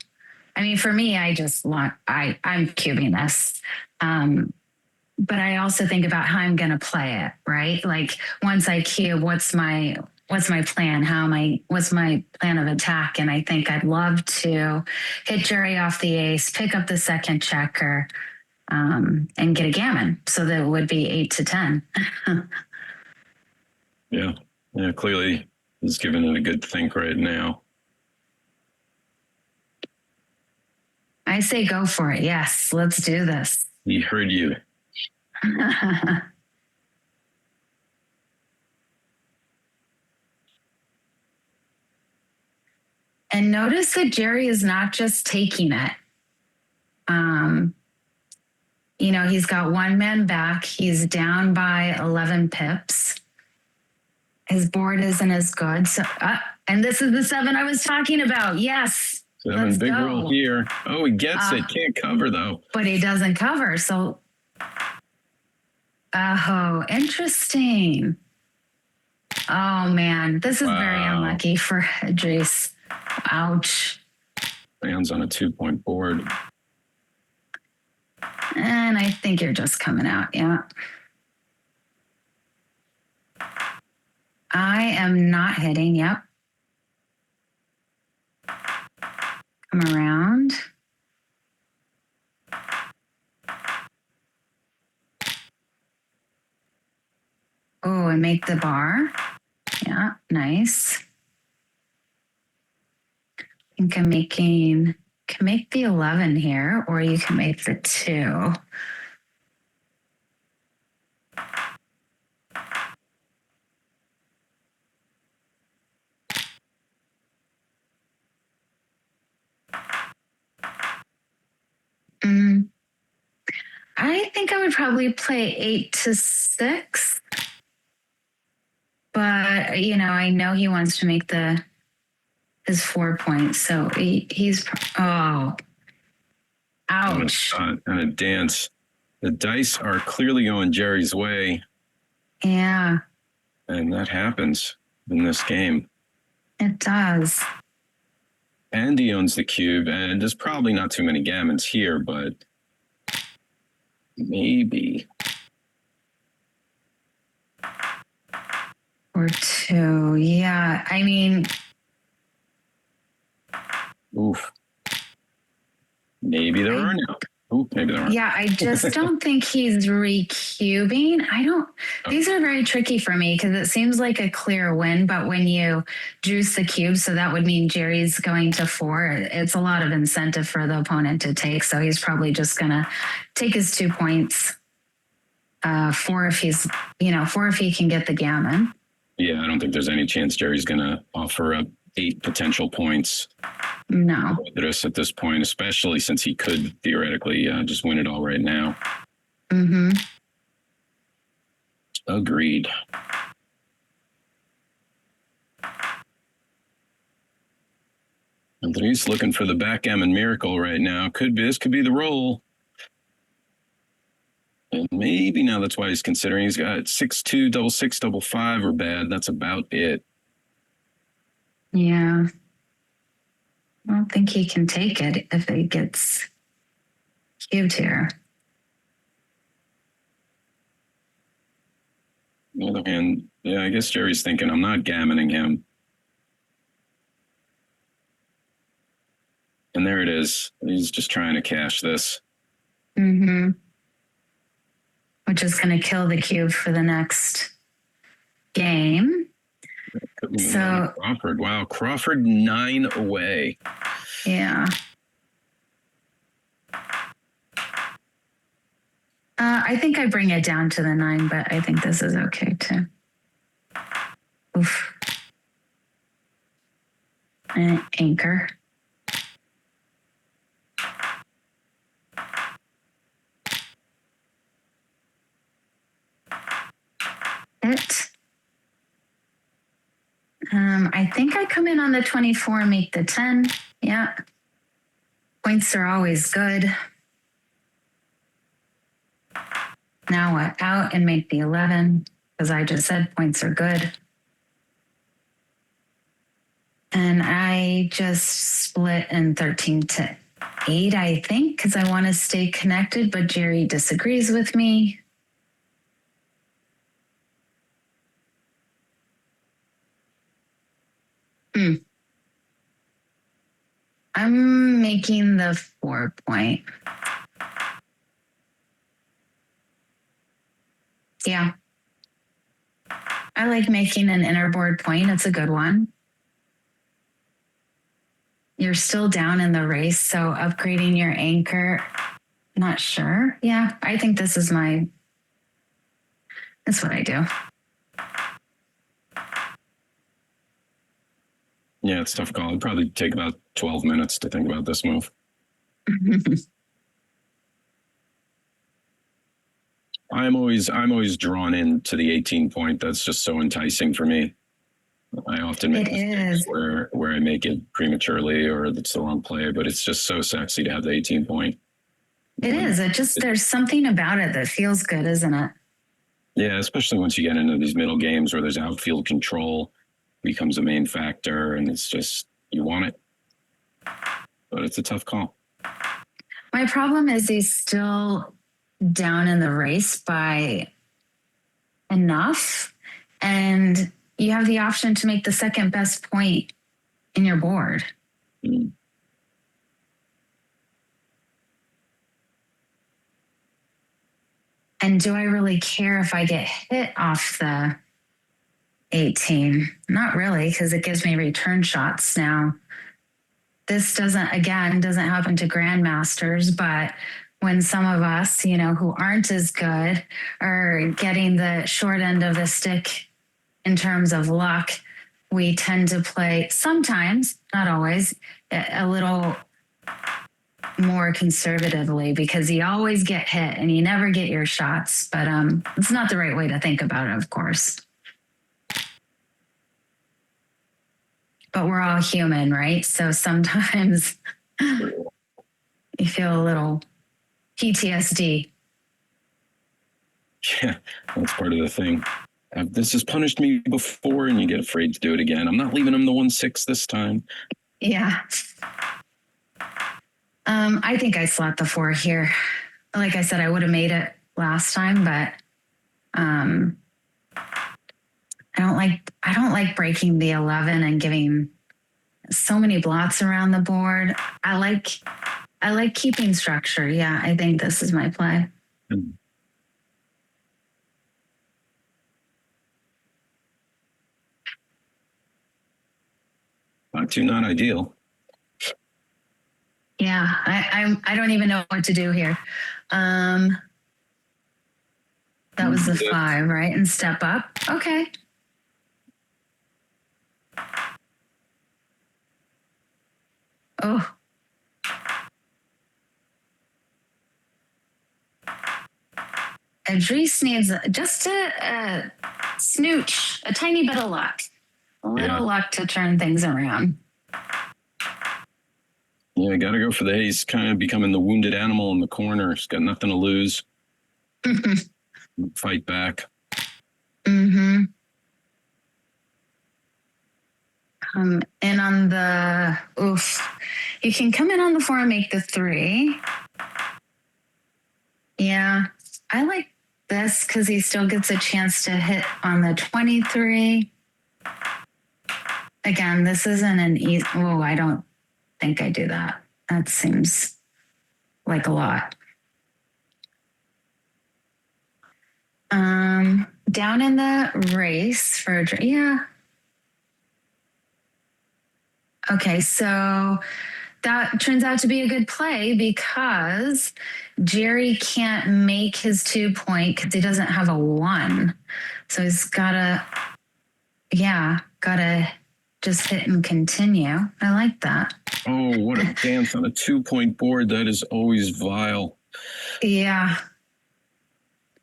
I mean, for me, I'm cubing this. But I also think about how I'm going to play it, right? Like once I cube, what's my plan? What's my plan of attack? And I think I'd love to hit Gerry off the ace, pick up the second checker, and get a gammon. So that it would be 8 to 10. Yeah. Clearly he's giving it a good think right now. I say go for it. Yes, let's do this. He heard you. And notice that Gerry is not just taking it. He's got 1 man back. He's down by 11 pips. His board isn't as good. So, and this is the 7 I was talking about. Yes. 7, big roll here. Oh, he gets it. Can't cover though. But he doesn't cover. So, oh, interesting. Oh man, this is very unlucky for Edris. Ouch. Lands on a 2-point board. And I think you're just coming out. Yeah. I am not hitting. Yep. Come around. Oh, and make the bar. Yeah, nice. I think I'm making, can make the 11 here, or you can make the 2. I think I would probably play 8 to 6. But, I know he wants to make his 4 points. So he's, oh, ouch. And a dance. The dice are clearly going Gerry's way. Yeah. And that happens in this game. It does. And he owns the cube, and there's probably not too many gammons here, but maybe. Or 2. Yeah. I mean. Oof. Maybe there are now. Ooh, maybe there are. Yeah, I just don't think he's recubing. These are very tricky for me because it seems like a clear win, but when you juice the cube, so that would mean Gerry's going to 4. It's a lot of incentive for the opponent to take. So he's probably just going to take his 2 points. 4 if he's, 4 if he can get the gammon. Yeah, I don't think there's any chance Gerry's going to offer up 8 potential points. No. Edris at this point, especially since he could theoretically just win it all right now. Mm-hmm. Agreed. Edris looking for the backgammon miracle right now. This could be the roll. And maybe now that's why he's considering. He's got 6-2, 6-6, 5-5 or bad. That's about it. Yeah. I don't think he can take it if it gets cubed here. On the other hand, yeah, I guess Gerry's thinking, I'm not gammoning him. And there it is. He's just trying to cash this. Mm-hmm. Which is going to kill the cube for the next game. So Crawford, wow, Crawford 9 away. Yeah. I think I bring it down to the 9, but I think this is okay too. Oof. And anchor. It. I think I come in on the 24 and make the 10. Yeah. Points are always good. Now what? Out and make the 11, because I just said points are good. And I just split in 13 to 8, I think, because I want to stay connected, but Gerry disagrees with me. I'm making the 4 point. Yeah. I like making an inner board point. It's a good one. You're still down in the race, so upgrading your anchor, not sure. Yeah, I think this is that's what I do. Yeah, it's a tough call. It'd probably take about 12 minutes to think about this move. I'm always drawn into the 18 point. That's just so enticing for me. I often make mistakes where I make it prematurely or it's the wrong play, but it's just so sexy to have the 18 point. It is. There's something about it that feels good, isn't it? Yeah, especially once you get into these middle games where there's outfield control becomes a main factor, and it's just, you want it. But it's a tough call. My problem is he's still down in the race by enough. And you have the option to make the second best point in your board. Mm. And do I really care if I get hit off the 18? Not really, because it gives me return shots now. This doesn't happen to grandmasters, but when some of us, who aren't as good are getting the short end of the stick in terms of luck, we tend to play sometimes, not always, a little more conservatively, because you always get hit and you never get your shots. But it's not the right way to think about it, of course. But we're all human, right? So sometimes you feel a little PTSD. Yeah, that's part of the thing. This has punished me before, and you get afraid to do it again. I'm not leaving him the 1-6 this time. Yeah. I think I slot the 4 here. Like I said, I would have made it last time, but I don't like breaking the 11 and giving so many blots around the board. I like keeping structure. Yeah, I think this is my play. Not ideal. Yeah, I don't even know what to do here. That was the 5, right? And step up. Okay. Oh. Edris needs just a snooch, a tiny bit of luck. A little luck to turn things around. Yeah, got to go for he's kind of becoming the wounded animal in the corner. He's got nothing to lose. Fight back. Mm-hmm. And on the, you can come in on the 4 and make the 3. Yeah, I like this because he still gets a chance to hit on the 23. Again, this isn't an easy, I don't think I do that. That seems like a lot. Down in the race for, Okay, so that turns out to be a good play because Gerry can't make his 2 point because he doesn't have a 1. So he's gotta just hit and continue. I like that. Oh, what a dance on a 2-point board. That is always vile. Yeah.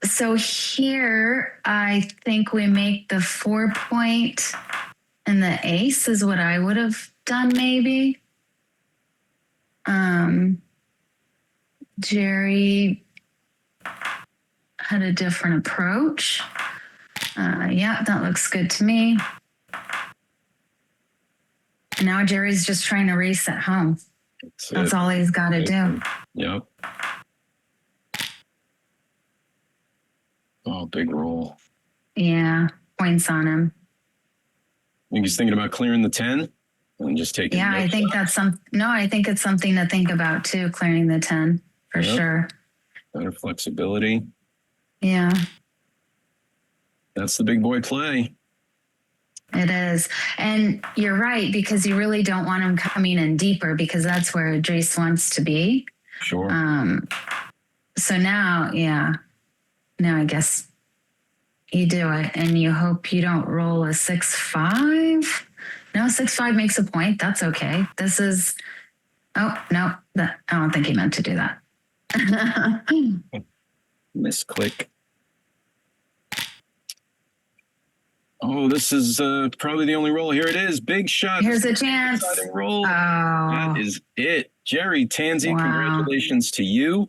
So here, I think we make the 4 point and the ace is what I would have done maybe. Gerry had a different approach. Yeah, that looks good to me. And now Gerry's just trying to reset home. That's all he's got to do. Yep. Oh, big roll. Yeah, points on him. I think he's thinking about clearing the 10 and just taking. Yeah, I think that's I think it's something to think about too, clearing the 10 for sure. Better flexibility. Yeah. That's the big boy play. It is. And you're right, because you really don't want him coming in deeper because that's where Edris wants to be. Sure. So now I guess you do it and you hope you don't roll a 6-5. No, 6-5 makes a point. That's okay. This is, I don't think he meant to do that. Misclick. Oh, this is probably the only roll. Here it is. Big shot. Here's a chance. Roll. Oh. That is it. Gerry Tansey, wow. Congratulations to you.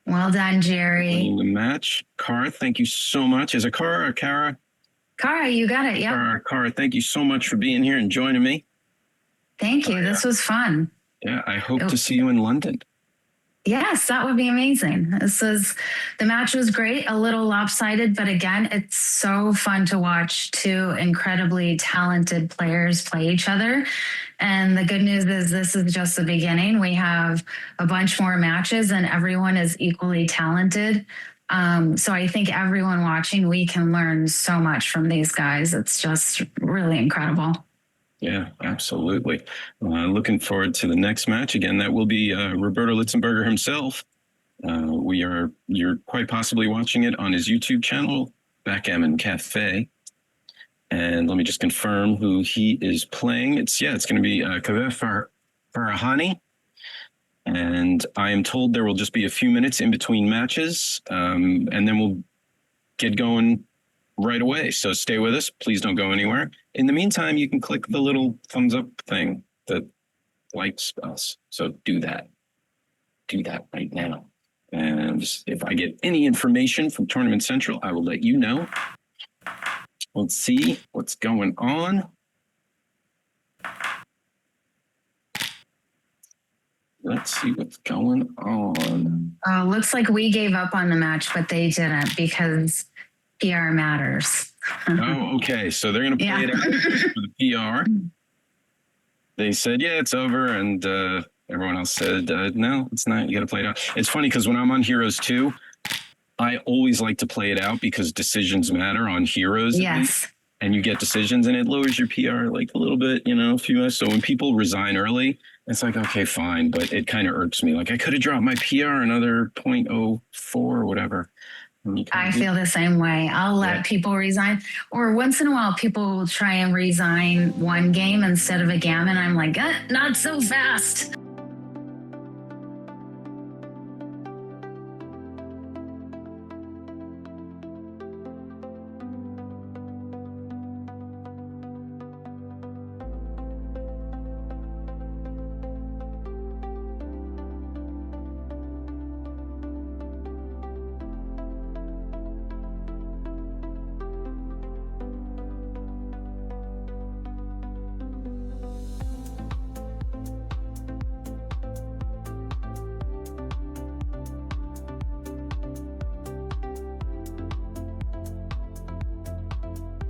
Well done, Gerry. Winning the match. Cara, thank you so much. Is it Cara or Cara? Cara, you got it. Yeah. Cara, thank you so much for being here and joining me. Thank you. This was fun. Yeah, I hope to see you in London. Yes, that would be amazing. The match was great, a little lopsided, but again, it's so fun to watch two incredibly talented players play each other. And the good news is this is just the beginning. We have a bunch more matches and everyone is equally talented. So I think everyone watching, we can learn so much from these guys. It's just really incredible. Yeah, absolutely. Looking forward to the next match. Again, that will be Roberto Litzenberger himself. You're quite possibly watching it on his YouTube channel, Backgammon Cafe. And let me just confirm who he is playing. It's going to be Kaveh Farahani. And I am told there will just be a few minutes in between matches, and then we'll get going right away. So stay with us. Please don't go anywhere. In the meantime, you can click the little thumbs up thing that likes us. So do that. Do that right now. And if I get any information from Tournament Central, I will let you know. Let's see what's going on. Let's see what's going on. Looks like we gave up on the match, but they didn't because PR matters. Oh, okay. So they're going to play it out for the PR. They said, yeah, it's over. And everyone else said, no, it's not. You got to play it out. It's funny because when I'm on Heroes 2, I always like to play it out because decisions matter on Heroes. Yes. And you get decisions and it lowers your PR like a little bit, a few minutes. So when people resign early, it's like, okay, fine. But it kind of irks me. Like I could have dropped my PR another 0.04 or whatever. I feel the same way. I'll let people resign. Or once in a while, people will try and resign one game instead of a gammon. I'm like, not so fast.